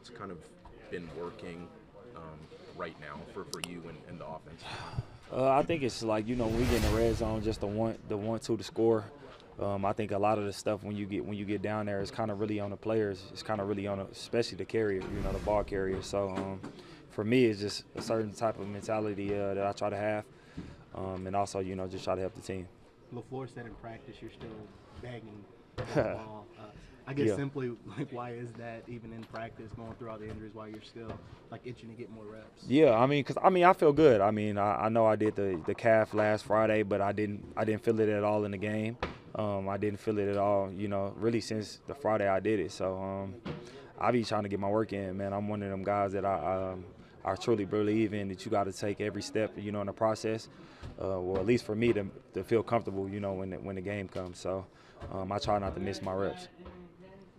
what's kind of been working right now for you and the offense? I think it's like, when we get in the red zone, just the 1-2 to score. I think a lot of the stuff when you get down there is kind of really on the players. It's kind of really on, especially the carrier, the ball carrier. So for me, it's just a certain type of mentality that I try to have, and also just try to help the team. LaFleur said in practice you're still begging for the ball. I guess Yeah. simply, like, why is that even in practice, going through all the injuries, while you're still, like, itching to get more reps? Yeah, because I feel good. I know I did the calf last Friday, but I didn't feel it at all in the game. I didn't feel it at all, really since the Friday I did it. So I be trying to get my work in, man. I'm one of them guys that I truly believe in, that you got to take every step, in the process. Well, at least for me to feel comfortable, when the game comes. So I try not to miss my reps.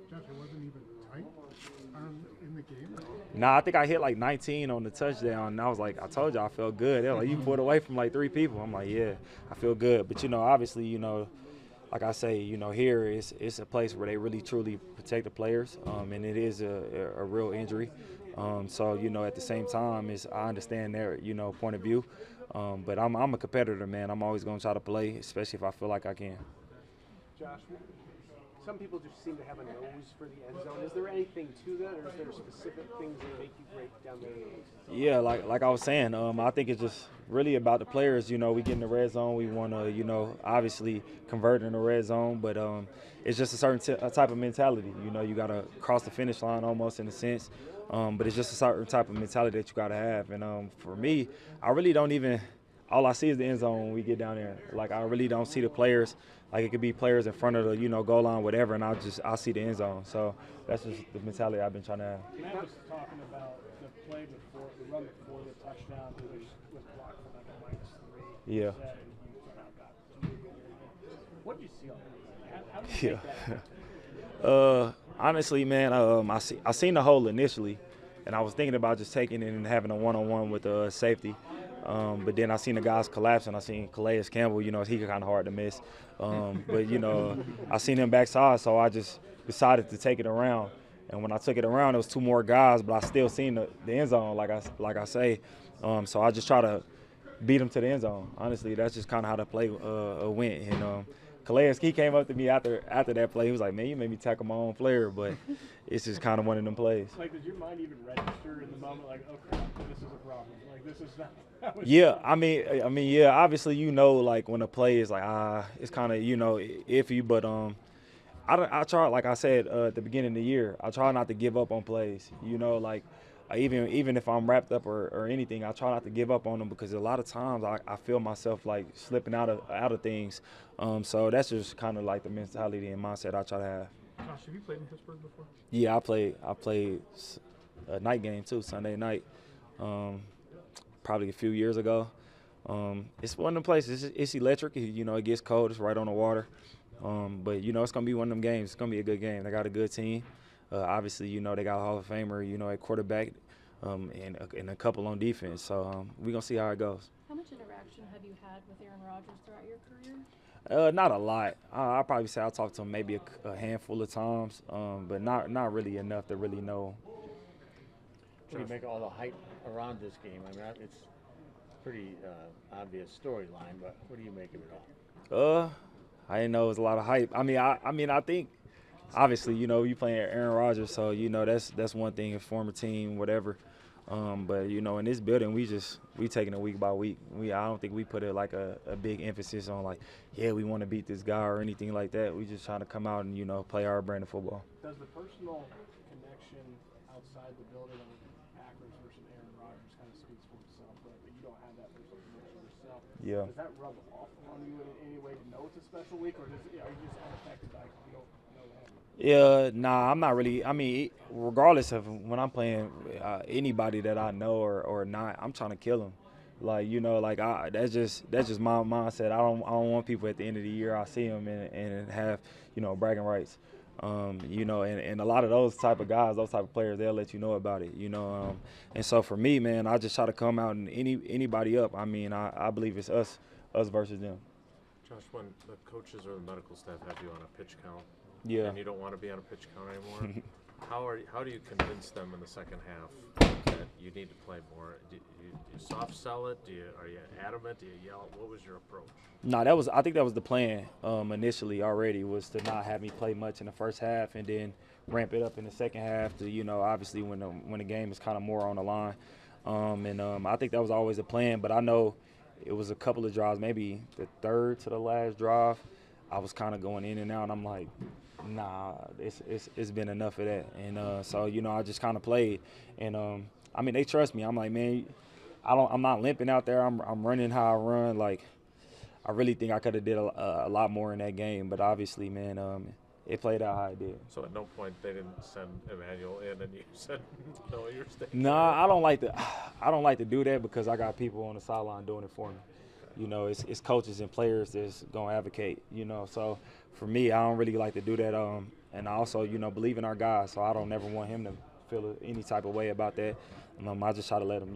Josh, it wasn't even tight in the game at all? Nah, I think I hit like 19 on the touchdown, and I was like, I told you I felt good. They're like, you pulled away from like 3 people. I'm like, yeah, I feel good. But, obviously, like I say, here it's a place where they really, truly protect the players, and it is a real injury. So, at the same time, I understand their, point of view. But I'm a competitor, man. I'm always going to try to play, especially if I feel like I can. Josh, some people just seem to have a nose for the end zone. Is there anything to that, or is there specific things that make you great down there? Yeah, like I was saying, I think it's just really about the players. We get in the red zone, we want to, obviously convert in the red zone, but it's just a certain type of mentality. You got to cross the finish line almost in a sense, but it's just a certain type of mentality that you got to have. And for me, I really don't even. All I see is the end zone when we get down there. Like, I really don't see the players. Like, it could be players in front of the, goal line, whatever, and I'll see the end zone. So that's just the mentality I've been trying to have. Matt was talking about the play before, the run before the touchdown, was blocked for like a -3. Yeah. What did you see on that? How did you make that? Honestly, man, I seen the hole initially, and I was thinking about just taking it and having a one-on-one with the safety. But then I seen the guys collapse, and I seen Calais Campbell. He kind of hard to miss. But I seen him backside, so I just decided to take it around. And when I took it around, there was 2 more guys, but I still seen the end zone, like I say. So I just try to beat him to the end zone. Honestly, that's just kind of how the play went. And Calais, he came up to me after that play. He was like, "Man, you made me tackle my own player," but it's just kind of one of them plays. Like, did your mind even register in the moment? Like, oh crap, this is a problem. Like, this is not. Yeah, I mean, yeah. Obviously, like when a play is like it's kind of iffy, but I try, like I said at the beginning of the year, I try not to give up on plays. Like even if I'm wrapped up or anything, I try not to give up on them, because a lot of times I feel myself like slipping out of things. So that's just kind of like the mentality and mindset I try to have. Josh, have you played in Pittsburgh before? Yeah, I played a night game too, Sunday night. Probably a few years ago. It's one of them places. It's electric. It gets cold. It's right on the water. But it's gonna be one of them games. It's gonna be a good game. They got a good team. Obviously, they got a Hall of Famer, at quarterback, and a couple on defense. So we're gonna see how it goes. How much interaction have you had with Aaron Rodgers throughout your career? Not a lot. I'll probably say I talked to him maybe a handful of times, but not really enough to really know. What do you make all the hype around this game? I mean, it's pretty obvious storyline, but what do you make of it all? I didn't know it was a lot of hype. I think obviously, you playing Aaron Rodgers, so that's one thing, a former team, whatever. But in this building, we taking it week by week. I don't think we put a big emphasis on we want to beat this guy or anything like that. We just trying to come out and play our brand of football. Does the personal connection outside the building of the Packers versus Aaron Rodgers kind of speaks for itself, but you don't have that personal connection yourself? Yeah. Does that rub off on you in any way to know it's a special week, or are you just unaffected by you don't know him? Yeah, nah, I'm not really. Regardless of when I'm playing anybody that I know or not, I'm trying to kill them. That's just my mindset. I don't want people at the end of the year I see them and have bragging rights. And a lot of those type of guys, those type of players, they'll let you know about it. And so for me, man, I just try to come out and anybody up. I believe it's us versus them. Josh, when the coaches or the medical staff have you on a pitch count, Yeah. and you don't want to be on a pitch count anymore, how do you convince them in the second half that you need to play more? Do you soft sell it? Are you adamant? Do you yell? What was your approach? No, I think that was the plan initially already, was to not have me play much in the first half and then ramp it up in the second half to, obviously when the game is kind of more on the line. I think that was always the plan, but I know it was a couple of drives, maybe the third to the last drive, I was kind of going in and out, and I'm like, nah, it's been enough of that. And so I just kind of played, and I mean, they trust me. I'm like, man, I'm not limping out there. I'm running how I run. Like, I really think I could have did a lot more in that game, but obviously, man, it played out how it did. So at no point they didn't send Emmanuel in, and you said, no, you're staying. Nah, I don't like to do that, because I got people on the sideline doing it for me. It's coaches and players that's gonna advocate. So for me, I don't really like to do that. And I also, believe in our guys, so I don't ever want him to feel any type of way about that. I just try to let him,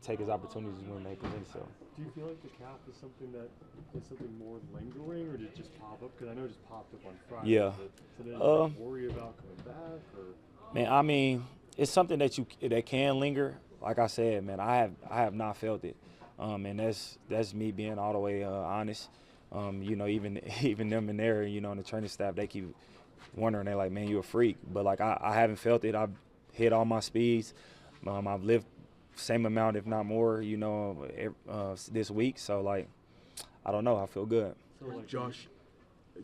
take his opportunities when they present themselves. Do you feel like the calf is something more lingering, or did it just pop up? Because I know it just popped up on Friday. Yeah. So then you worry about coming back, or? Man, I mean, it's something that can linger. Like I said, man, I have not felt it, and that's me being all the way honest. Even them in there, in the training staff, they keep wondering. They're like, man, you a freak, but like I haven't felt it. I've hit all my speeds. I've lived same amount, if not more, this week. So, like, I don't know. I feel good. Josh,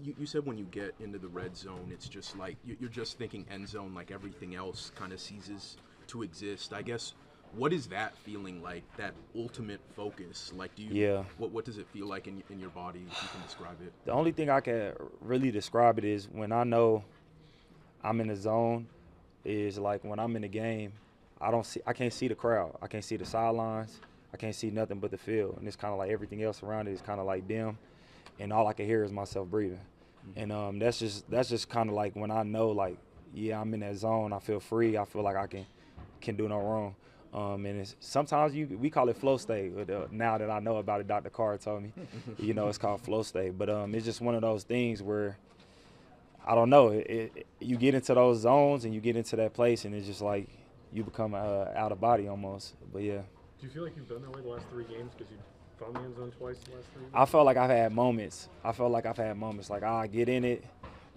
you said when you get into the red zone, it's just like you're just thinking end zone, like everything else kind of ceases to exist. I guess, what is that feeling like, that ultimate focus? Like, what does it feel like in your body, if you can describe it? The only thing I can really describe it is when I know I'm in the zone, is like when I'm in the game, I can't see the crowd. I can't see the sidelines. I can't see nothing but the field. And it's kind of like everything else around it is kind of like dim. And all I can hear is myself breathing. Mm-hmm. And that's just kind of like when I know, like, yeah, I'm in that zone. I feel free. I feel like I can do no wrong. And sometimes we call it flow state. Now that I know about it, Dr. Carr told me, it's called flow state. But it's just one of those things where, I don't know, you get into those zones and you get into that place, and it's just like you become out of body almost. But yeah. Do you feel like you've been that way the last 3 games, because you found the end zone twice the last 3 games? I felt like I've had moments. Like, I get in it,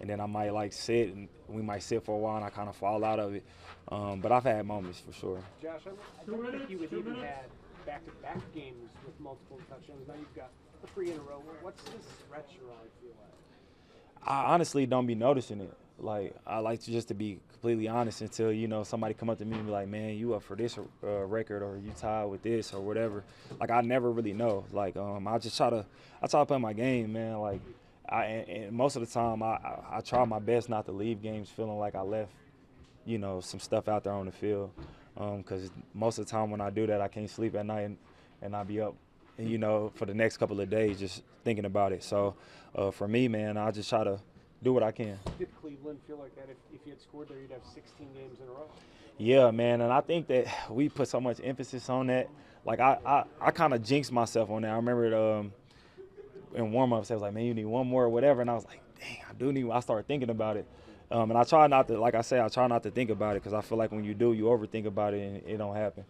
and then I might like sit, and we might sit for a while, and I kind of fall out of it. But I've had moments for sure. Josh, I don't think you had even had back-to-back games with multiple touchdowns. Now you've got 3 in a row. What's this stretch you're on feel like? I honestly don't be noticing it. Like, I like to be completely honest until, somebody come up to me and be like, man, you up for this record, or you tied with this or whatever. Like, I never really know. Like, I try to play my game, man. Like, and most of the time I try my best not to leave games feeling like I left, some stuff out there on the field. Because most of the time when I do that, I can't sleep at night, and I be up, for the next couple of days just thinking about it. So for me, man, I just try to do what I can. Did Cleveland feel like that? If you had scored there, you'd have 16 games in a row? Yeah, man, and I think that we put so much emphasis on that. Like, I kind of jinxed myself on that. I remember in warm-ups, I was like, man, you need one more or whatever, and I was like, dang, I do need. I started thinking about it. And I try not to, like I say, I try not to think about it, because I feel like when you do, you overthink about it and it don't happen.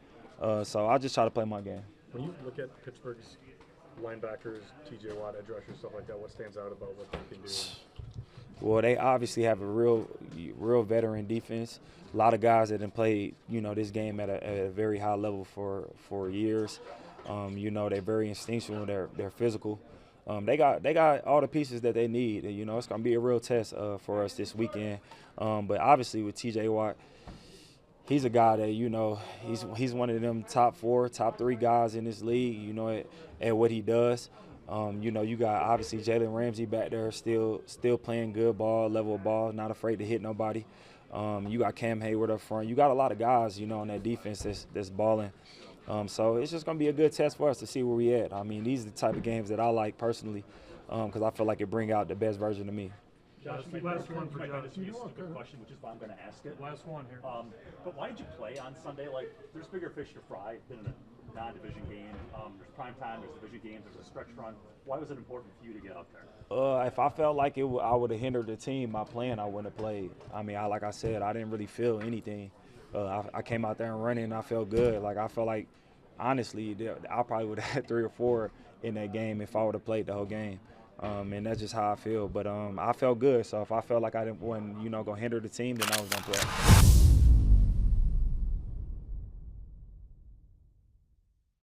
So I just try to play my game. When you look at Pittsburgh's linebackers, T.J. Watt, edge rushers, stuff like that, what stands out about what they can do? Well, they obviously have a real veteran defense. A lot of guys that have played, this game at a very high level for years. They're very instinctual. They're physical. They got all the pieces that they need. It's gonna be a real test for us this weekend. But obviously with T.J. Watt, he's a guy that he's one of them top 4, top 3 guys in this league. At what he does. You got obviously Jalen Ramsey back there still playing good ball, level of ball, not afraid to hit nobody. You got Cam Hayward up front. You got a lot of guys, on that defense that's balling. So it's just going to be a good test for us to see where we at. I mean, these are the type of games that I like personally, because I feel like it bring out the best version of me. Josh, last one for Josh. This is a stupid question, which is why I'm going to ask it. Last one here. But why did you play on Sunday? Like, there's bigger fish to fry than a non-division game. There's prime time, there's division games, there's a stretch run. Why was it important for you to get out there? If I felt like I would have hindered the team by playing, I wouldn't have played. I mean, like I said, I didn't really feel anything. I came out there and running, and I felt good. Like I felt like, honestly, I probably would have had 3 or 4 in that game if I would have played the whole game. And that's just how I feel. But I felt good. So if I felt like I wasn't, going to hinder the team, then I was going to play.